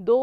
2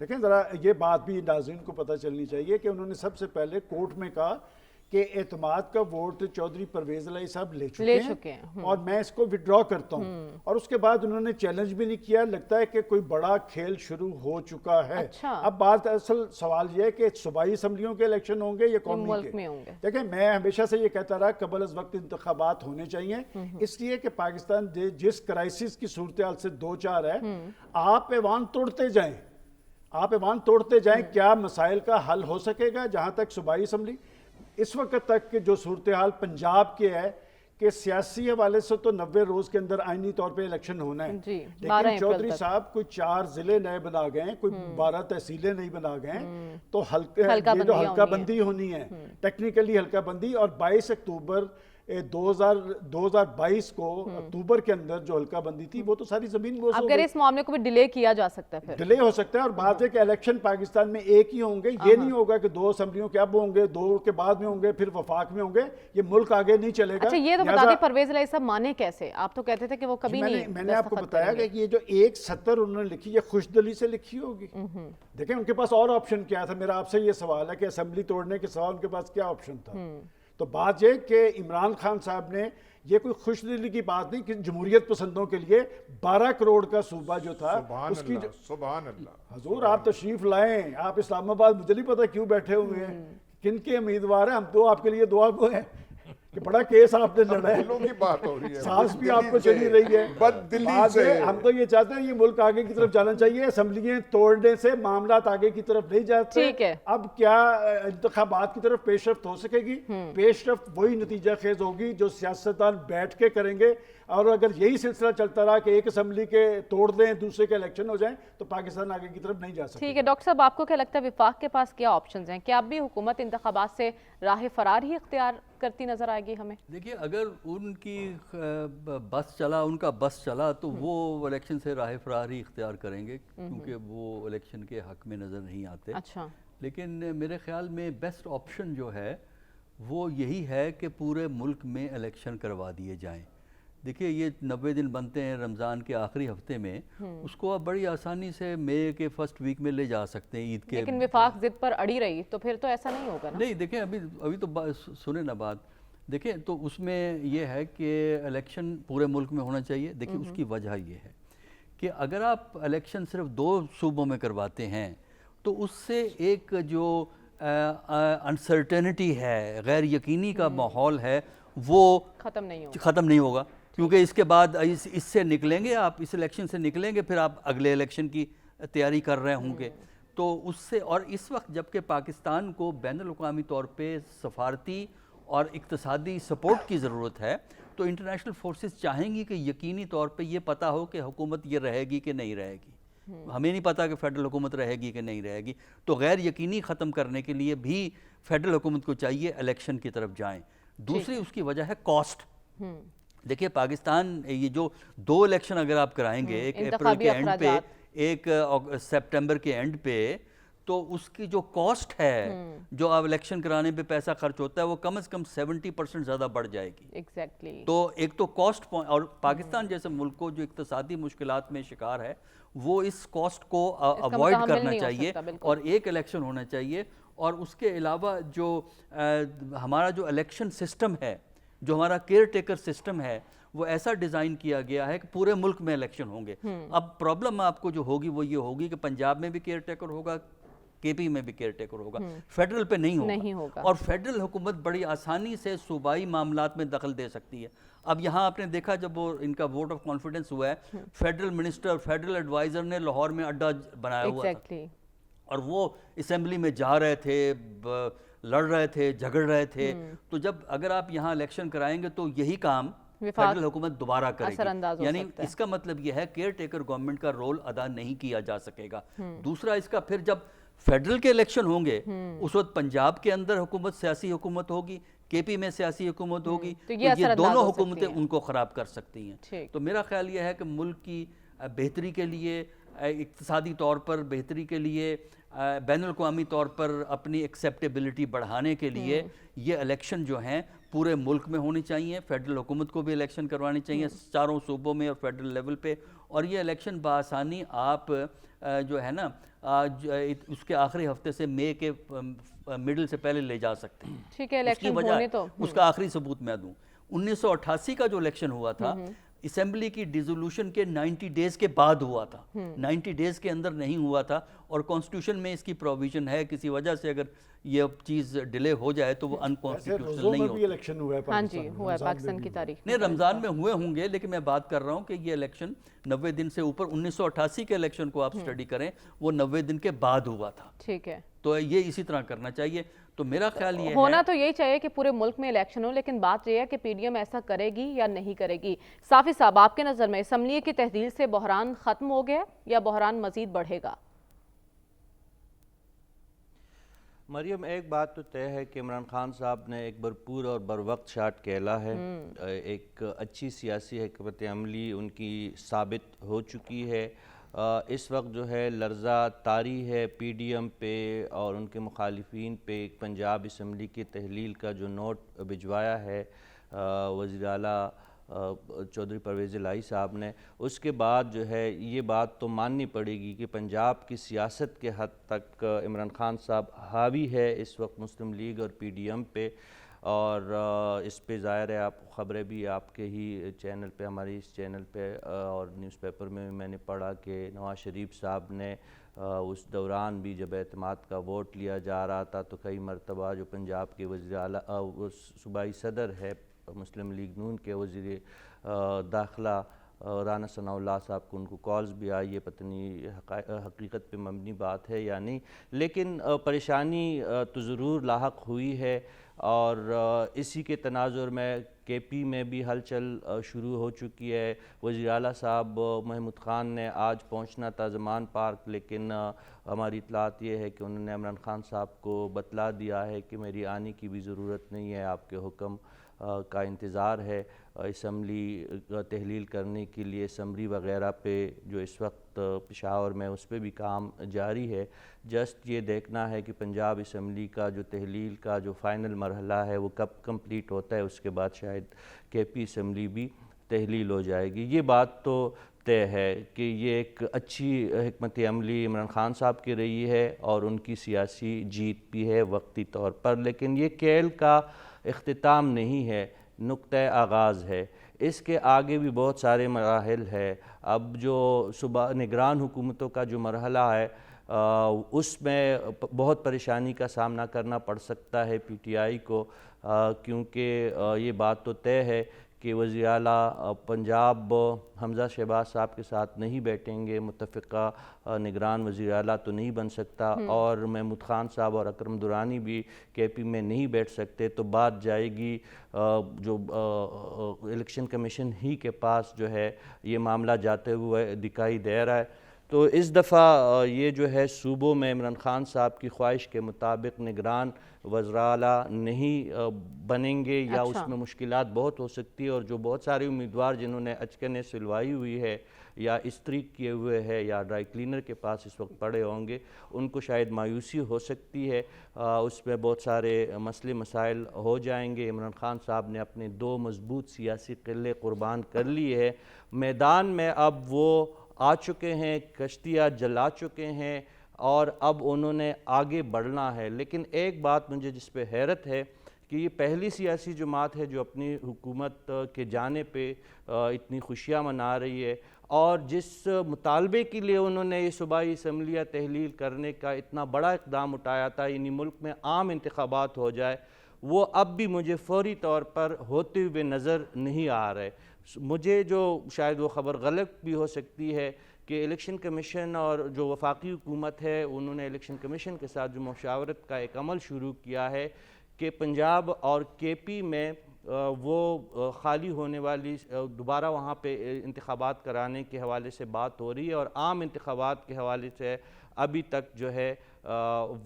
دیکھیں ذرا یہ بات بھی ناظرین کو پتہ چلنی چاہیے کہ انہوں نے سب سے پہلے کورٹ میں کہا کہ اعتماد کا ووٹ چودھری پرویز الہی صاحب لے چکے ہیں اور میں اس کو وڈرا کرتا ہوں، اور اس کے بعد انہوں نے چیلنج بھی نہیں کیا. لگتا ہے کہ کوئی بڑا کھیل شروع ہو چکا ہے. اب بات اصل سوال یہ ہے کہ صوبائی اسمبلیوں کے الیکشن ہوں گے یا قومی کے. دیکھیں میں ہمیشہ سے یہ کہتا رہا قبل از وقت انتخابات ہونے چاہیے، اس لیے کہ پاکستان جس کرائسس کی صورتحال سے دو چار ہے، آپ ایوان توڑتے جائیں کیا مسائل کا حل ہو سکے گا. جہاں تک صوبائی اسمبلی اس وقت تک جو صورتحال پنجاب کے ہے کہ سیاسی حوالے سے تو 90 روز کے اندر آئینی طور پہ الیکشن ہونا ہے، لیکن چودھری صاحب کوئی 4 ضلع نئے بنا گئے ہیں، کوئی 12 تحصیلیں نہیں بنا گئے ہیں، تو حلقہ بندی ہونی ہے، ٹیکنیکلی حلقہ بندی. اور 22 اکتوبر 2022 کو اکتوبر کے اندر جو حلقہ بندی تھی وہ تو ساری زمین بوس ہو گئی. اس معاملے کو بھی ڈیلے کیا جا سکتا ہے، ڈیلے ہو سکتا ہے. اور بات ہے کہ الیکشن پاکستان میں ایک ہی ہوں گے، یہ نہیں ہوگا کہ 2 اسمبلیوں کے اب ہوں گے، 2 کے بعد میں ہوں گے، پھر وفاق میں ہوں گے. یہ ملک آگے نہیں چلے گا. اچھا یہ تو بتا دیں پرویز الہی صاحب مانے کیسے؟ آپ تو کہتے تھے کہ وہ کبھی نہیں. میں نے آپ کو بتایا کہ یہ جو 1 سطر انہوں نے لکھی یہ خوش دلی سے لکھی ہوگی. دیکھیں ان کے پاس اور آپشن کیا تھا. میرا آپ سے یہ سوال ہے کہ اسمبلی توڑنے کے سوا ان کے پاس کیا آپشن تھا. تو بات یہ کہ عمران خان صاحب نے یہ کوئی خوش دلی کی بات نہیں کہ جمہوریت پسندوں کے لیے 12 کروڑ کا صوبہ جو تھا اس کی سبحان اللہ حضور آپ تشریف لائیں. آپ اسلام آباد مجھے نہیں پتا کیوں بیٹھے ہوئے ہیں، کن کے امیدوار ہیں. ہم تو آپ کے لیے دعا گو ہیں کہ بڑا کیس آپ نے لڑا ہے، دلوں کی بات ہو رہی ہے، سانس بھی آپ کو چلی رہی ہے بد دلی سے. ہم تو یہ چاہتے ہیں یہ ملک آگے کی طرف جانا چاہیے. اسمبلیاں توڑنے سے معاملات آگے کی طرف نہیں جاتے. اب کیا انتخابات کی طرف پیش رفت ہو سکے گی؟ پیش رفت وہی نتیجہ خیز ہوگی جو سیاستدان بیٹھ کے کریں گے. اور اگر یہی سلسلہ چلتا رہا کہ ایک اسمبلی کے توڑ دیں دوسرے کے الیکشن ہو جائیں تو پاکستان آگے کی طرف نہیں جا سکتا. ٹھیک ہے ڈاکٹر صاحب، آپ کو کیا لگتا ہے وفاق کے پاس کیا آپشنز ہیں؟ کیا اب بھی حکومت انتخابات سے راہ فرار ہی اختیار کرتی نظر آئے گی ہمیں؟ دیکھیے اگر ان کی ان کا بس چلا تو وہ الیکشن سے راہ فرار ہی اختیار کریں گے، کیونکہ وہ الیکشن کے حق میں نظر نہیں آتے. اچھا، لیکن میرے خیال میں بیسٹ آپشن جو ہے وہ یہی ہے کہ پورے ملک میں الیکشن کروا دیے جائیں. دیکھیے یہ 90 دن بنتے ہیں رمضان کے آخری ہفتے میں، اس کو آپ بڑی آسانی سے مئی کے فرسٹ ویک میں لے جا سکتے ہیں عید کے. لیکن وفاق ضد پر اڑی رہی تو پھر تو ایسا نہیں ہوگا نا. نہیں دیکھیں ابھی تو سنیں نا بات. دیکھیں تو اس میں یہ ہے کہ الیکشن پورے ملک میں ہونا چاہیے. دیکھیں اس کی وجہ یہ ہے کہ اگر آپ الیکشن صرف 2 صوبوں میں کرواتے ہیں تو اس سے ایک جو انسرٹینٹی ہے، غیر یقینی کا ماحول ہے، وہ ختم نہیں ہوگا. کیونکہ اس کے بعد اس سے نکلیں گے آپ، اس الیکشن سے نکلیں گے، پھر آپ اگلے الیکشن کی تیاری کر رہے ہوں گے. تو اس سے، اور اس وقت جبکہ پاکستان کو بین الاقوامی طور پہ سفارتی اور اقتصادی سپورٹ کی ضرورت ہے، تو انٹرنیشنل فورسز چاہیں گی کہ یقینی طور پہ یہ پتہ ہو کہ حکومت یہ رہے گی کہ نہیں رہے گی. ہمیں نہیں پتا کہ فیڈرل حکومت رہے گی کہ نہیں رہے گی. تو غیر یقینی ختم کرنے کے لیے بھی فیڈرل حکومت کو چاہیے الیکشن کی طرف جائیں. دوسری اس کی وجہ ہے کاسٹ. دیکھیے پاکستان یہ جو 2 الیکشن اگر آپ کرائیں گے، ایک اپریل کے اینڈ پہ، ایک سپٹمبر کے اینڈ پہ، تو اس کی جو کاسٹ ہے جو اب الیکشن کرانے پہ پیسہ خرچ ہوتا ہے وہ کم از کم 70% زیادہ بڑھ جائے گی. ایگزیکٹلی. تو ایک تو کاسٹ، اور پاکستان جیسے ملک کو جو اقتصادی مشکلات میں شکار ہے وہ اس کاسٹ کو اوائڈ کرنا چاہیے اور ایک الیکشن ہونا چاہیے. اور اس کے علاوہ جو ہمارا جو الیکشن سسٹم ہے، جو ہمارا کیئر ٹیکر سسٹم ہے، وہ ایسا ڈیزائن کیا گیا ہے کہ پورے ملک میں الیکشن ہوں گے. اب پرابلم آپ کو جو ہوگی وہ یہ ہوگی کہ پنجاب میں بھی کیئر ٹیکر ہوگا، کے پی میں بھی کیئر ٹیکر ہوگا، فیڈرل پہ نہیں ہوگا. اور فیڈرل حکومت بڑی آسانی سے صوبائی معاملات میں دخل دے سکتی ہے. اب یہاں آپ نے دیکھا جب وہ ان کا ووٹ آف کانفیڈنس ہوا ہے، فیڈرل منسٹر، فیڈرل ایڈوائزر نے لاہور میں اڈا بنایا ہوا تھا، اور وہ اسمبلی میں جا رہے تھے، لڑ رہے تھے، جھگڑ رہے تھے. تو جب اگر آپ یہاں الیکشن کرائیں گے تو یہی کام فیڈرل حکومت دوبارا کرے گی. یعنی اس کا مطلب یہ ہے کیئر ٹیکر گورنمنٹ کا رول ادا نہیں کیا جا سکے گا. دوسرا اس کا پھر جب فیڈرل کے الیکشن ہوں گے اس وقت پنجاب کے اندر حکومت سیاسی حکومت ہوگی، کے پی میں سیاسی حکومت ہوگی، تو یہ دونوں حکومتیں ان کو خراب کر سکتی ہیں. تو میرا خیال یہ ہے کہ ملک کی بہتری کے لیے، اقتصادی طور پر بہتری کے لیے، بین الاقوامی طور پر اپنی ایکسیپٹیبلٹی بڑھانے کے لیے یہ الیکشن جو ہیں پورے ملک میں ہونی چاہیے. فیڈرل حکومت کو بھی الیکشن کروانی چاہیے 4 صوبوں میں اور فیڈرل لیول پہ. اور یہ الیکشن بآسانی آپ جو ہے نا اس کے آخری ہفتے سے مئی کے مڈل سے پہلے لے جا سکتے ہیں. ٹھیک ہے, الیکشن ہونے تو اس کا آخری ثبوت میں دوں. 1988 کا جو الیکشن ہوا تھا اسمبلی کی ڈیزولوشن کے 90 ڈیز کے بعد ہوا تھا, 90 ڈیز کے اندر نہیں ہوا تھا, اور کانسٹیٹیوشن میں اس کی پروویژن ہے کسی وجہ سے اگر یہ چیز ڈیلے ہو جائے تو وہ انکانسٹیٹیوشنل نہیں ہوتا. الیکشن ہوا ہے ہاں جی, ہوا ہے پاکستان کی تاریخ. نہیں, رمضان میں ہوئے ہوں گے, لیکن میں بات کر رہا ہوں کہ یہ الیکشن 90 دن سے اوپر 1988 کے الیکشن کو آپ سٹڈی کریں, وہ 90 دن کے بعد ہوا تھا. ٹھیک ہے, تو یہ اسی طرح کرنا چاہیے. تو میرا خیال یہ ہونا تو یہی چاہیے کہ پورے ملک میں الیکشن ہو, لیکن بات یہ ہے کہ پی ڈی ایم ایسا کرے گی یا نہیں کرے گی. صافی صاحب, آپ کے نظر میں اسمبلی کی تحلیل سے بحران ختم ہو گیا یا بحران مزید بڑھے گا؟ مریم, ایک بات تو طے ہے کہ عمران خان صاحب نے ایک بھرپور اور بروقت شاٹ کھیلا ہے. ایک اچھی سیاسی حکمت عملی ان کی ثابت ہو چکی ہے. اس وقت جو ہے لرزہ طاری ہے پی ڈی ایم پہ اور ان کے مخالفین پہ. پنجاب اسمبلی کی تحلیل کا جو نوٹ بھجوایا ہے وزیر اعلیٰ چودھری پرویز الہی صاحب نے, اس کے بعد جو ہے یہ بات تو ماننی پڑے گی کہ پنجاب کی سیاست کے حد تک عمران خان صاحب حاوی ہے اس وقت مسلم لیگ اور پی ڈی ایم پہ. اور اس پہ ظاہر ہے آپ خبریں بھی آپ کے ہی چینل پہ, ہماری اس چینل پہ اور نیوز پیپر میں میں نے پڑھا کہ نواز شریف صاحب نے اس دوران بھی جب اعتماد کا ووٹ لیا جا رہا تھا تو کئی مرتبہ جو پنجاب کے وزیر اعلیٰ صوبائی صدر ہے مسلم لیگ نون کے وزیر داخلہ رانا ثناء اللہ صاحب کو ان کو کالز بھی آئی ہے, پتہ نہیں حقیقت پہ مبنی بات ہے یا نہیں, لیکن پریشانی تو ضرور لاحق ہوئی ہے. اور اسی کے تناظر میں کے پی میں بھی ہلچل شروع ہو چکی ہے. وزیر اعلیٰ صاحب محمود خان نے آج پہنچنا تھا زمان پارک, لیکن ہماری اطلاعات یہ ہے کہ انہوں نے عمران خان صاحب کو بتلا دیا ہے کہ میری آنے کی بھی ضرورت نہیں ہے, آپ کے حکم کا انتظار ہے. اسمبلی تحلیل کرنے کے لیے اسمبلی وغیرہ پہ جو اس وقت پشاور میں اس پہ بھی کام جاری ہے. جسٹ یہ دیکھنا ہے کہ پنجاب اسمبلی کا جو تحلیل کا جو فائنل مرحلہ ہے وہ کب کمپلیٹ ہوتا ہے, اس کے بعد شاید کے پی اسمبلی بھی تحلیل ہو جائے گی. یہ بات تو طے ہے کہ یہ ایک اچھی حکمت عملی عمران خان صاحب کی رہی ہے اور ان کی سیاسی جیت بھی ہے وقتی طور پر, لیکن یہ کھیل کا اختتام نہیں ہے, نقطہ آغاز ہے. اس کے آگے بھی بہت سارے مراحل ہے. اب جو صوبہ نگران حکومتوں کا جو مرحلہ ہے اس میں بہت پریشانی کا سامنا کرنا پڑ سکتا ہے پی ٹی آئی کو, کیونکہ یہ بات تو طے ہے کہ وزیر اعلیٰ پنجاب حمزہ شہباز صاحب کے ساتھ نہیں بیٹھیں گے, متفقہ نگران وزیر اعلیٰ تو نہیں بن سکتا, اور محمود خان صاحب اور اکرم درانی بھی کے پی میں نہیں بیٹھ سکتے. تو بات جائے گی جو الیکشن کمیشن ہی کے پاس جو ہے یہ معاملہ جاتے ہوئے دکھائی دے رہا ہے. تو اس دفعہ یہ جو ہے صوبوں میں عمران خان صاحب کی خواہش کے مطابق نگران وزراء اعلیٰ نہیں بنیں گے, یا اس میں مشکلات بہت ہو سکتی ہے. اور جو بہت سارے امیدوار جنہوں نے اچکنے سلوائی ہوئی ہے یا استری کیے ہوئے ہے یا ڈرائی کلینر کے پاس اس وقت پڑے ہوں گے, ان کو شاید مایوسی ہو سکتی ہے. اس میں بہت سارے مسئلے مسائل ہو جائیں گے. عمران خان صاحب نے اپنے 2 مضبوط سیاسی قلعے قربان کر لیے ہے, میدان میں اب وہ آ چکے ہیں, کشتیاں جلا چکے ہیں اور اب انہوں نے آگے بڑھنا ہے. لیکن ایک بات مجھے جس پہ حیرت ہے کہ یہ پہلی سیاسی جماعت ہے جو اپنی حکومت کے جانے پہ اتنی خوشیاں منا رہی ہے, اور جس مطالبے کے لیے انہوں نے یہ صوبائی اسمبلیاں تحلیل کرنے کا اتنا بڑا اقدام اٹھایا تھا, یعنی ملک میں عام انتخابات ہو جائے, وہ اب بھی مجھے فوری طور پر ہوتے ہوئے نظر نہیں آ رہے. مجھے جو شاید وہ خبر غلط بھی ہو سکتی ہے کہ الیکشن کمیشن اور جو وفاقی حکومت ہے انہوں نے الیکشن کمیشن کے ساتھ جو مشاورت کا ایک عمل شروع کیا ہے کہ پنجاب اور کے پی میں وہ خالی ہونے والی دوبارہ وہاں پہ انتخابات کرانے کے حوالے سے بات ہو رہی ہے, اور عام انتخابات کے حوالے سے ابھی تک جو ہے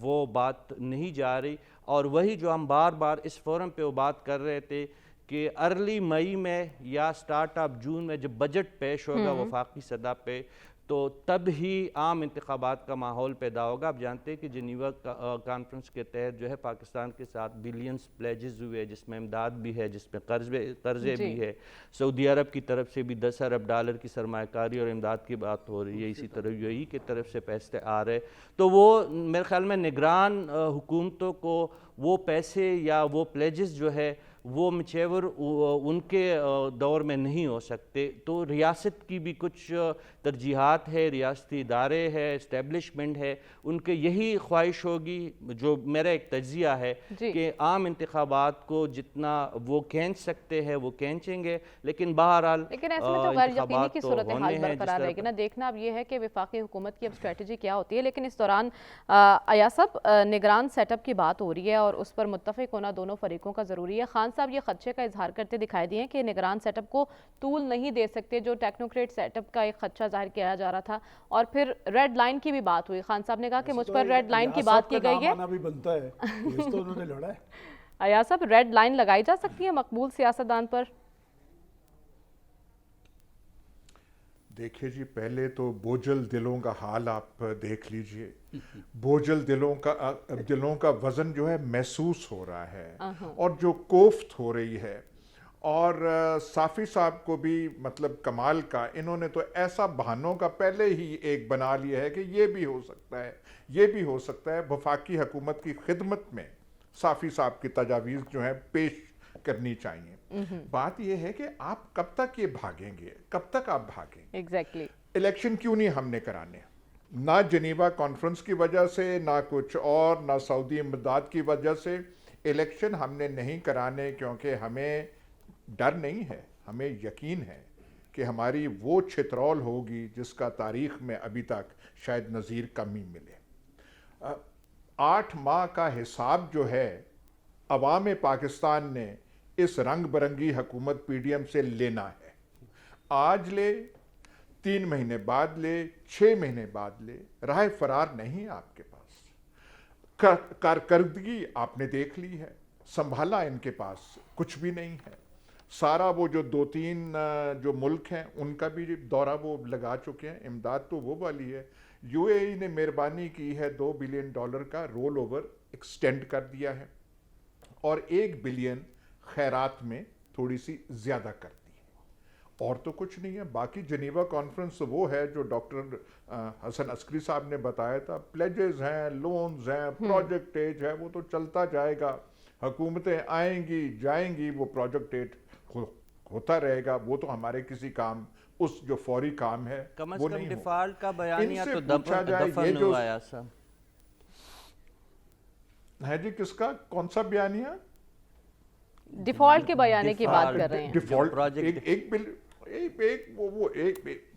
وہ بات نہیں جا رہی. اور وہی جو ہم بار بار اس فورم پہ وہ بات کر رہے تھے کہ ارلی مئی میں یا سٹارٹ آف جون میں جب بجٹ پیش ہوگا وفاقی سطح پہ, تو تب ہی عام انتخابات کا ماحول پیدا ہوگا. آپ جانتے ہیں کہ جنیوا کانفرنس کے تحت جو ہے پاکستان کے ساتھ بلینز پلیجز ہوئے، جس میں امداد بھی ہے، جس میں قرضے بھی ہے. سعودی عرب کی طرف سے بھی $10 ارب کی سرمایہ کاری اور امداد کی بات ہو رہی ہے. اسی طرح UAE کی طرف سے پیسے آ رہے. تو وہ میرے خیال میں نگران حکومتوں کو وہ پیسے یا وہ پلیجز جو ہے وہ مچیور ان کے دور میں نہیں ہو سکتے. تو ریاست کی بھی کچھ ترجیحات ہے، ریاستی ادارے ہے، اسٹیبلشمنٹ ہے، ان کے یہی خواہش ہوگی، جو میرا ایک تجزیہ ہے کہ عام انتخابات کو جتنا وہ کھینچ سکتے ہیں وہ کھینچیں گے. لیکن بہرحال لیکن ایسے میں تو غیر یقینی کی صورتحال برقرار رہے گی نا. دیکھنا اب یہ ہے کہ وفاقی حکومت کی اب اسٹریٹجی کیا ہوتی ہے. لیکن اس دوران ایاز صاحب نگران سیٹ اپ کی بات ہو رہی ہے اور اس پر متفق ہونا دونوں فریقوں کا ضروری ہے. خان صاحب یہ خدشے کا اظہار کرتے دکھائی دیے کہ نگران سیٹ اپ کو طول نہیں دے سکتے، جو ٹیکنوکریٹ سیٹ اپ کا ایک خدشہ ظاہر کیا جا رہا تھا. اور پھر ریڈ لائن کی بھی بات ہوئی. خان صاحب نے کہا کہ مجھ پر ریڈ لائن کی بات کی گئی ہے. ایاز صاحب ریڈ لائن لگائی جا سکتی ہے مقبول سیاستدان پر؟ دیکھیے جی، پہلے تو بوجھل دلوں کا حال آپ دیکھ لیجئے. بوجھل دلوں کا وزن جو ہے محسوس ہو رہا ہے اور جو کوفت ہو رہی ہے. اور صافی صاحب کو بھی مطلب کمال کا، انہوں نے تو ایسا بہانوں کا پہلے ہی ایک بنا لیا ہے کہ یہ بھی ہو سکتا ہے، یہ بھی ہو سکتا ہے. وفاقی حکومت کی خدمت میں صافی صاحب کی تجاویز جو ہیں پیش کرنی چاہیے. بات یہ ہے کہ آپ کب تک یہ بھاگیں گے، کب تک آپ بھاگیں گے؟ ایگزیکٹلی. الیکشن کیوں نہیں ہم نے کرانے؟ نہ جنیوا کانفرنس کی وجہ سے، نہ کچھ اور، نہ سعودی امداد کی وجہ سے الیکشن ہم نے نہیں کرانے، کیونکہ ہمیں ڈر نہیں ہے، ہمیں یقین ہے کہ ہماری وہ چھترول ہوگی جس کا تاریخ میں ابھی تک شاید نظیر کم ہی ملے. 8 ماہ کا حساب جو ہے عوام پاکستان نے اس رنگ برنگی حکومت پی ڈی ایم سے لینا ہے. آج لے، 3 مہینے بعد لے، 6 مہینے بعد لے، راہ فرار نہیں آپ کے پاس. کارکردگی آپ نے دیکھ لی ہے، سنبھالا ان کے پاس کچھ بھی نہیں ہے. سارا وہ جو 2-3 جو ملک ہیں ان کا بھی دورہ وہ لگا چکے ہیں. امداد تو وہ والی ہے. UAE نے مہربانی کی ہے $2 بلین کا رول اوور ایکسٹینڈ کر دیا ہے اور $1 بلین خیرات میں تھوڑی سی زیادہ کر دی ہے. اور تو کچھ نہیں ہے. باقی جنیوا کانفرنس وہ ہے جو ڈاکٹر حسن عسکری صاحب نے بتایا تھا. پلیجز ہیں، لونز ہیں، پروجیکٹ ایج ہے، وہ تو چلتا جائے گا. حکومتیں آئیں گی جائیں گی، وہ پروجیکٹ ایج ہوتا رہے گا. وہ تو ہمارے کسی کام، اس جو فوری کام ہے کم از وہ کم نہیں ڈیفالٹ کا بیانیہ تو دفن ہوا ہے. صاحب ہے جی، کس کا کون سا بیانیہ؟ ڈیفالٹ کے بیانے کی بات کر رہے ہیں. ڈیفالٹ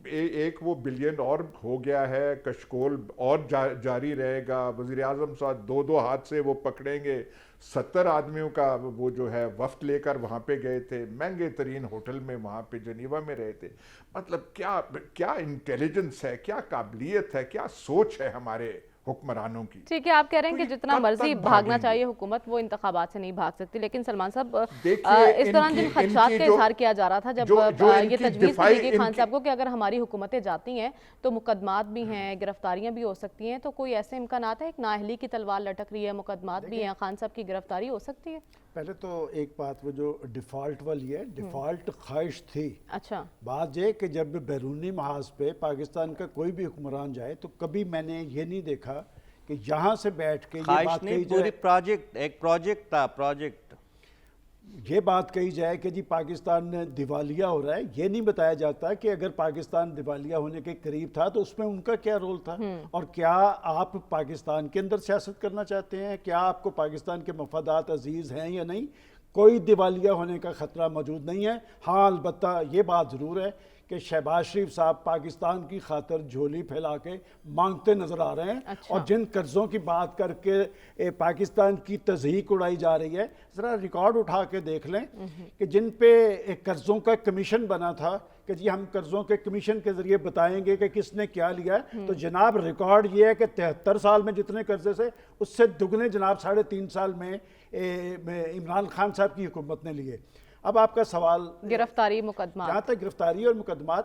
ایک وہ بلین اور ہو گیا ہے. کشکول اور جاری رہے گا. وزیر اعظم صاحب 2 ہاتھ سے وہ پکڑیں گے. 70 آدمیوں کا وہ جو ہے وفد لے کر وہاں پہ گئے تھے، مہنگے ترین ہوٹل میں وہاں پہ جنیوا میں رہے تھے. مطلب کیا انٹیلیجنس ہے، کیا قابلیت ہے، کیا سوچ ہے ہمارے حکمرانوں کی. ٹھیک ہے، آپ کہہ رہے ہیں کہ جتنا مرضی بھاگنا چاہیے حکومت، وہ انتخابات سے نہیں بھاگ سکتی. لیکن سلمان صاحب، اس دوران جن خدشات کا اظہار کیا جا رہا تھا جب یہ تجویز دی گئی خان صاحب کو کہ اگر ہماری حکومتیں جاتی ہیں تو مقدمات بھی ہیں، گرفتاریاں بھی ہو سکتی ہیں، تو کوئی ایسے امکانات ہے؟ ایک نااہلی کی تلوار لٹک رہی ہے، مقدمات بھی ہیں، خان صاحب کی گرفتاری ہو سکتی ہے؟ پہلے تو ایک بات، وہ جو ڈیفالٹ والی ہے، ڈیفالٹ خواہش تھی. اچھا. بات یہ کہ جب بیرونی محاذ پہ پاکستان کا کوئی بھی حکمران جائے تو کبھی میں نے یہ نہیں دیکھا کہ یہاں سے بیٹھ کے یہ بات کہی جائے، ایک پروجیکٹ تھا، یہ بات کہی جائے کہ جی پاکستان دیوالیہ ہو رہا ہے. یہ نہیں بتایا جاتا کہ اگر پاکستان دیوالیہ ہونے کے قریب تھا تو اس میں ان کا کیا رول تھا، اور کیا آپ پاکستان کے اندر سیاست کرنا چاہتے ہیں، کیا آپ کو پاکستان کے مفادات عزیز ہیں یا نہیں. کوئی دیوالیہ ہونے کا خطرہ موجود نہیں ہے. ہاں، البتہ یہ بات ضرور ہے کہ شہباز شریف صاحب پاکستان کی خاطر جھولی پھیلا کے مانگتے نظر آ رہے ہیں. اور جن قرضوں کی بات کر کے پاکستان کی تضحیق اڑائی جا رہی ہے، ذرا ریکارڈ اٹھا کے دیکھ لیں کہ جن پہ قرضوں کا کمیشن بنا تھا کہ جی ہم قرضوں کے کمیشن کے ذریعے بتائیں گے کہ کس نے کیا لیا ہے، تو جناب ریکارڈ یہ ہے کہ 73 سال میں جتنے قرضے سے اس سے دگنے جناب 3.5 سال میں عمران خان صاحب کی حکومت نے لیے. اب آپ کا سوال گرفتاری، مقدمات، جہاں تک گرفتاری اور مقدمات،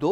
2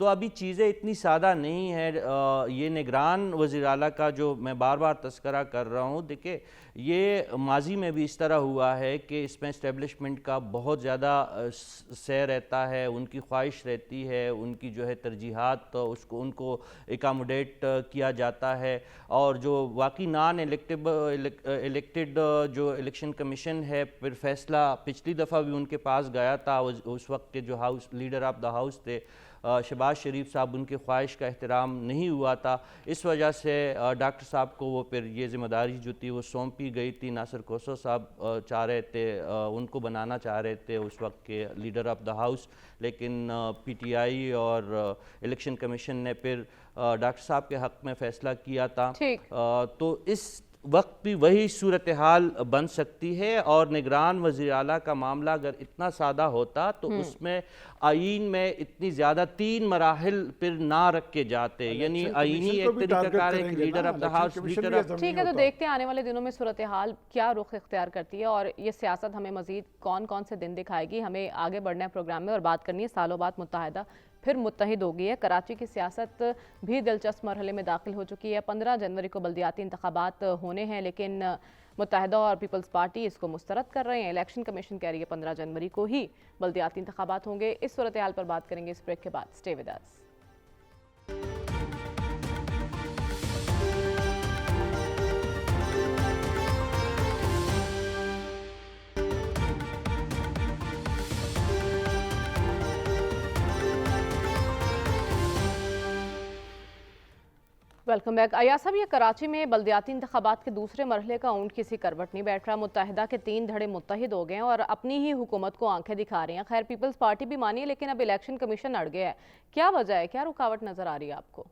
تو ابھی چیزیں اتنی سادہ نہیں ہیں. یہ نگران وزیر اعلیٰ کا جو میں بار بار تذکرہ کر رہا ہوں، دیکھیں یہ ماضی میں بھی اس طرح ہوا ہے کہ اس میں اسٹیبلشمنٹ کا بہت زیادہ سے رہتا ہے، ان کی خواہش رہتی ہے، ان کی جو ہے ترجیحات ان کو اکاموڈیٹ کیا جاتا ہے، اور جو واقعی نان الیکٹڈ جو الیکشن کمیشن ہے پھر فیصلہ پچھلی دفعہ بھی ان کے پاس گیا تھا، اس وقت کے جو house leader of the house تھے شہباز شریف صاحب، ان کی خواہش کا احترام نہیں ہوا تھا. اس وجہ سے ڈاکٹر صاحب کو وہ پھر یہ ذمہ داری جو تھی وہ سونپی گئی تھی. ناصر کوسو صاحب چاہ رہے تھے، ان کو بنانا چاہ رہے تھے اس وقت کے لیڈر آف دا ہاؤس، لیکن پی ٹی آئی اور الیکشن کمیشن نے پھر ڈاکٹر صاحب کے حق میں فیصلہ کیا تھا. تو اس وقت بھی وہی صورتحال بن سکتی ہے، اور نگران وزیر اعلیٰ کا معاملہ اگر اتنا سادہ ہوتا تو اس میں آئین میں اتنی زیادہ 3 مراحل پھر نہ رکھے جاتے، یعنی آئینی ایک طریقہ کار ہے کہ لیڈر آف دا ہاؤس ٹھیک ہے. تو دیکھتے ہیں آنے والے دنوں میں صورتحال کیا رخ اختیار کرتی ہے، اور یہ سیاست ہمیں مزید کون کون سے دن دکھائے گی. ہمیں آگے بڑھنا ہے پروگرام میں اور بات کرنی ہے سالوں بعد متحدہ پھر متحد ہو گئی ہے. کراچی کی سیاست بھی دلچسپ مرحلے میں داخل ہو چکی ہے. 15 جنوری کو بلدیاتی انتخابات ہونے ہیں، لیکن متحدہ اور پیپلز پارٹی اس کو مسترد کر رہے ہیں. الیکشن کمیشن کہہ رہی ہے 15 جنوری کو ہی بلدیاتی انتخابات ہوں گے. اس صورتحال پر بات کریں گے اس بریک کے بعد. Stay with us. Welcome back. Ayaz صاحب، یہ کراچی میں بلدیاتی انتخابات کے دوسرے مرحلے کا اونٹ کسی کروٹ نہیں بیٹھ رہا. متحدہ کے 3 دھڑے متحد ہو گئے ہیں اور اپنی ہی حکومت کو آنکھیں دکھا رہے ہیں. خیر پیپلز پارٹی بھی مانی ہے، لیکن اب الیکشن کمیشن اڑ گیا ہے. کیا وجہ ہے، کیا رکاوٹ نظر آ رہی ہے آپ کو؟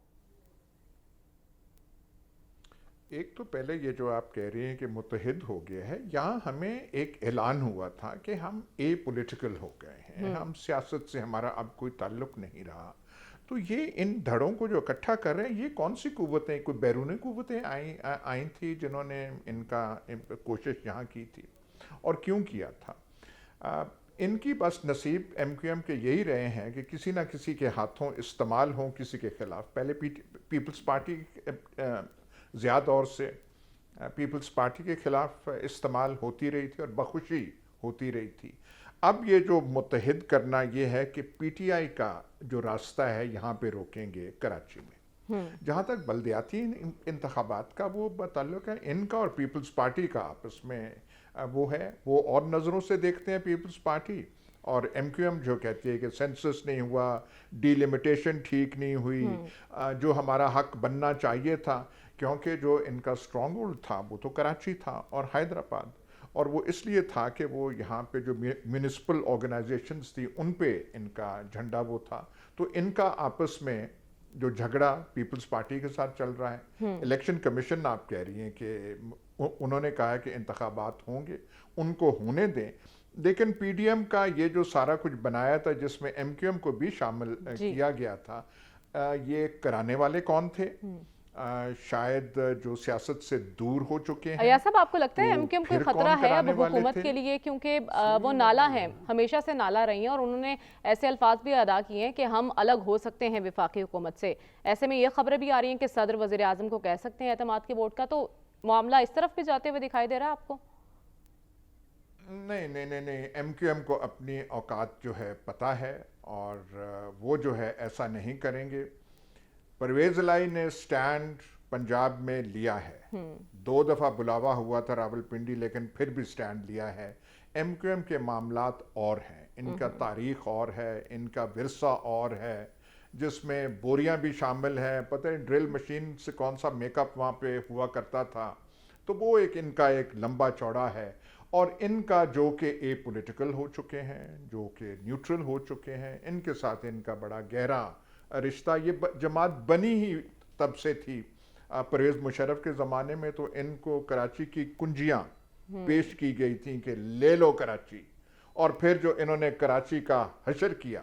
ایک تو پہلے یہ جو آپ کہہ رہے ہیں کہ متحد ہو گیا ہے، یہاں ہمیں ایک اعلان ہوا تھا کہ ہم اے پولیٹیکل ہو گئے ہیں، ہم سیاست سے ہمارا اب کوئی تعلق نہیں رہا. تو یہ ان دھڑوں کو جو اکٹھا کر رہے ہیں، یہ کون سی قوتیں، کوئی بیرونی قوتیں آئی تھی جنہوں نے ان کا کوشش یہاں کی تھی، اور کیوں کیا تھا؟ ان کی بس نصیب ایم کیو ایم کے یہی رہے ہیں کہ کسی نہ کسی کے ہاتھوں استعمال ہوں کسی کے خلاف. پہلے پیپلز پارٹی زیادہ دور سے پیپلز پارٹی کے خلاف استعمال ہوتی رہی تھی اور بخوشی ہوتی رہی تھی. اب یہ جو متحد کرنا یہ ہے کہ پی ٹی آئی کا جو راستہ ہے یہاں پہ روکیں گے کراچی میں. جہاں تک بلدیاتی انتخابات کا وہ تعلق ہے، ان کا اور پیپلز پارٹی کا آپس میں وہ ہے، وہ اور نظروں سے دیکھتے ہیں پیپلز پارٹی. اور ایم کیو ایم جو کہتی ہے کہ سینسس نہیں ہوا، ڈی لیمیٹیشن ٹھیک نہیں ہوئی، جو ہمارا حق بننا چاہیے تھا، کیونکہ جو ان کا اسٹرانگ ہولڈ تھا وہ تو کراچی تھا اور حیدرآباد، اور وہ اس لیے تھا کہ وہ یہاں پہ جو میونسپل آرگنائزیشنز تھی ان پہ ان کا جھنڈا وہ تھا. تو ان کا آپس میں جو جھگڑا پیپلز پارٹی کے ساتھ چل رہا ہے. الیکشن کمیشن آپ کہہ رہی ہیں کہ انہوں نے کہا کہ انتخابات ہوں گے، ان کو ہونے دیں. لیکن پی ڈی ایم کا یہ جو سارا کچھ بنایا تھا جس میں ایم کیو ایم کو بھی شامل کیا گیا تھا، یہ کرانے والے کون تھے؟ شاید جو سیاست سے دور ہو چکے ہیں. ایاز صاحب، آپ کو لگتا ہے ایم کیو ایم کوئی خطرہ ہے اب حکومت کے لیے؟ کیونکہ وہ نالا ہیں، ہمیشہ سے نالا رہی ہیں، اور انہوں نے ایسے الفاظ بھی ادا کیے ہیں کہ ہم الگ ہو سکتے ہیں وفاقی حکومت سے. ایسے میں یہ خبریں بھی آ رہی ہیں کہ صدر وزیر اعظم کو کہہ سکتے ہیں اعتماد کے ووٹ کا. تو معاملہ اس طرف بھی جاتے ہوئے دکھائی دے رہا ہے آپ کو؟ نہیں، ایم کیو ایم کو اپنی اوقات جو ہے پتہ ہے، اور وہ جو ہے ایسا نہیں کریں گے. پرویز الہی نے سٹینڈ پنجاب میں لیا ہے، 2 دفعہ بلاوا ہوا تھا راول پنڈی، لیکن پھر بھی سٹینڈ لیا ہے. ایم کیو ایم کے معاملات اور ہیں، ان کا تاریخ اور ہے، ان کا ورثہ اور ہے، جس میں بوریاں بھی شامل ہیں. پتہ ہے ڈرل مشین سے کون سا میک اپ وہاں پہ ہوا کرتا تھا. تو وہ ان کا ایک لمبا چوڑا ہے. اور ان کا جو کہ اے پولیٹیکل ہو چکے ہیں، جو کہ نیوٹرل ہو چکے ہیں، ان کے ساتھ ان کا بڑا گہرا رشتہ. یہ جماعت بنی ہی تب سے تھی پرویز مشرف کے زمانے میں. تو ان کو کراچی کی کنجیاں پیش کی گئی تھیں کہ لے لو کراچی، اور پھر جو انہوں نے کراچی کا حشر کیا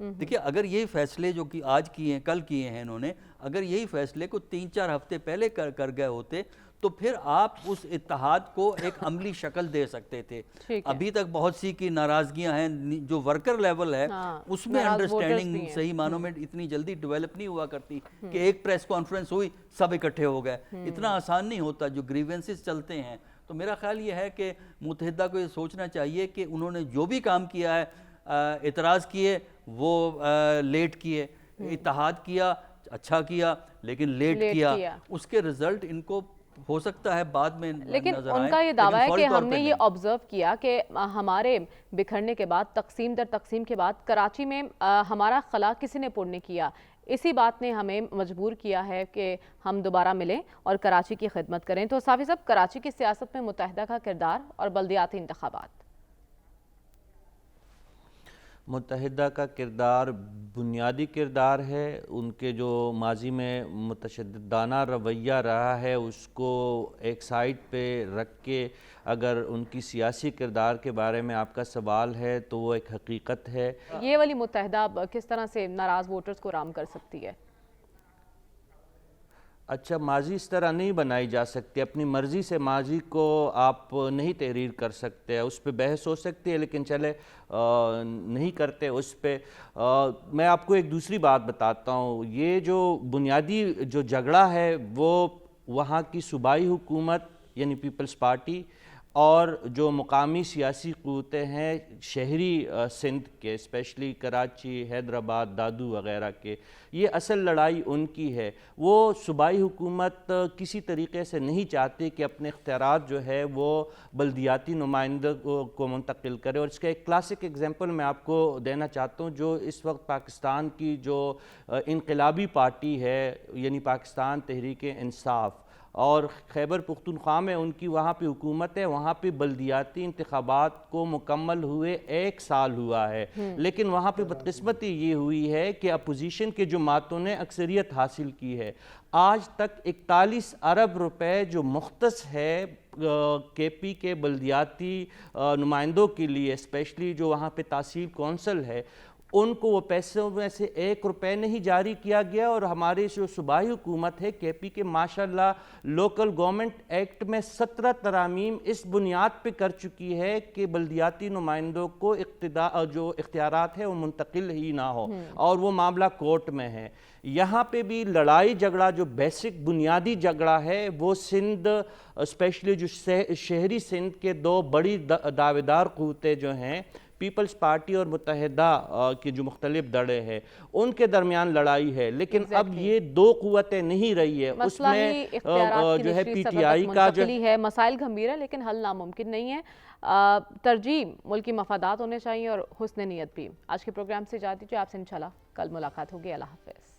دیکھیے اگر یہی فیصلے جو کہ آج کیے ہیں کل کیے ہیں انہوں نے، اگر یہی فیصلے کو 3-4 ہفتے پہلے کر گئے ہوتے تو پھر آپ اس اتحاد کو ایک عملی شکل دے سکتے تھے. ابھی تک بہت سی کی ناراضگیاں ہیں، جو ورکر لیول ہے اس میں انڈرسٹینڈنگ صحیح معنوں میں اتنی جلدی ڈیولپ نہیں ہوا کرتی کہ ایک پریس کانفرنس ہوئی سب اکٹھے ہو گئے. اتنا آسان نہیں ہوتا جو گریونسز چلتے ہیں. تو میرا خیال یہ ہے کہ متحدہ کو یہ سوچنا چاہیے کہ انہوں نے جو بھی کام کیا ہے، اعتراض کیے وہ لیٹ کیے، اتحاد کیا اچھا کیا لیکن لیٹ کیا، اس کے رزلٹ ان کو ہو سکتا ہے بعد میں لیکن نظر ان آئے. کا یہ دعویٰ ہے کہ ہم نے یہ آبزرو کیا کہ ہمارے بکھرنے کے بعد، تقسیم در تقسیم کے بعد کراچی میں ہمارا خلا کسی نے پُر نہیں کیا. اسی بات نے ہمیں مجبور کیا ہے کہ ہم دوبارہ ملیں اور کراچی کی خدمت کریں. تو صافی صاحب، کراچی کی سیاست میں متحدہ کا کردار اور بلدیاتی انتخابات. متحدہ کا کردار بنیادی کردار ہے. ان کے جو ماضی میں متشددانہ رویہ رہا ہے اس کو ایک سائٹ پہ رکھ کے اگر ان کی سیاسی کردار کے بارے میں آپ کا سوال ہے تو وہ ایک حقیقت ہے. یہ والی متحدہ کس طرح سے ناراض ووٹرز کو رام کر سکتی ہے؟ اچھا، ماضی اس طرح نہیں بنائی جا سکتی. اپنی مرضی سے ماضی کو آپ نہیں تحریر کر سکتے. اس پہ بحث ہو سکتی ہے لیکن چلے نہیں کرتے اس پہ. میں آپ کو ایک دوسری بات بتاتا ہوں. یہ جو بنیادی جو جھگڑا ہے وہ وہاں کی صوبائی حکومت یعنی پیپلز پارٹی اور جو مقامی سیاسی قوتیں ہیں شہری سندھ کے، اسپیشلی کراچی، حیدرآباد، دادو وغیرہ کے، یہ اصل لڑائی ان کی ہے. وہ صوبائی حکومت کسی طریقے سے نہیں چاہتی کہ اپنے اختیارات جو ہے وہ بلدیاتی نمائندوں کو منتقل کرے. اور اس کا ایک کلاسک ایگزامپل میں آپ کو دینا چاہتا ہوں. جو اس وقت پاکستان کی جو انقلابی پارٹی ہے یعنی پاکستان تحریک انصاف، اور خیبر پختونخوا میں ان کی وہاں پہ حکومت ہے، وہاں پہ بلدیاتی انتخابات کو مکمل ہوئے 1 سال ہوا ہے. لیکن وہاں پہ بدقسمتی یہ ہوئی ہے کہ اپوزیشن کے جماعتوں نے اکثریت حاصل کی ہے. آج تک 41 ارب روپے جو مختص ہے کے پی کے بلدیاتی نمائندوں کے لیے، اسپیشلی جو وہاں پہ تحصیل کونسل ہے، ان کو وہ پیسوں میں سے 1 روپے نہیں جاری کیا گیا. اور ہماری جو صوبائی حکومت ہے کے پی کے ماشاءاللہ لوکل گورنمنٹ ایکٹ میں 17 ترامیم اس بنیاد پہ کر چکی ہے کہ بلدیاتی نمائندوں کو جو اختیارات ہے وہ منتقل ہی نہ ہو، اور وہ معاملہ کورٹ میں ہے. یہاں پہ بھی لڑائی جھگڑا جو بیسک بنیادی جھگڑا ہے وہ سندھ، اسپیشلی جو شہری سندھ کے 2 بڑی دعویدار قوتیں جو ہیں پیپلز پارٹی اور متحدہ کی جو مختلف دڑے ہیں ان کے درمیان لڑائی ہے. لیکن اب یہ 2 قوتیں نہیں رہی ہے. اس میں جو ہے پی ٹی آئی کا جو ہے، مسائل گھمبیر ہے لیکن حل ناممکن نہیں ہے. ترجیح ملکی مفادات ہونے چاہیے اور حسن نیت بھی. آج کے پروگرام سے اجازت دیجیے، آپ سے انشاءاللہ کل ملاقات ہوگی. اللہ حافظ.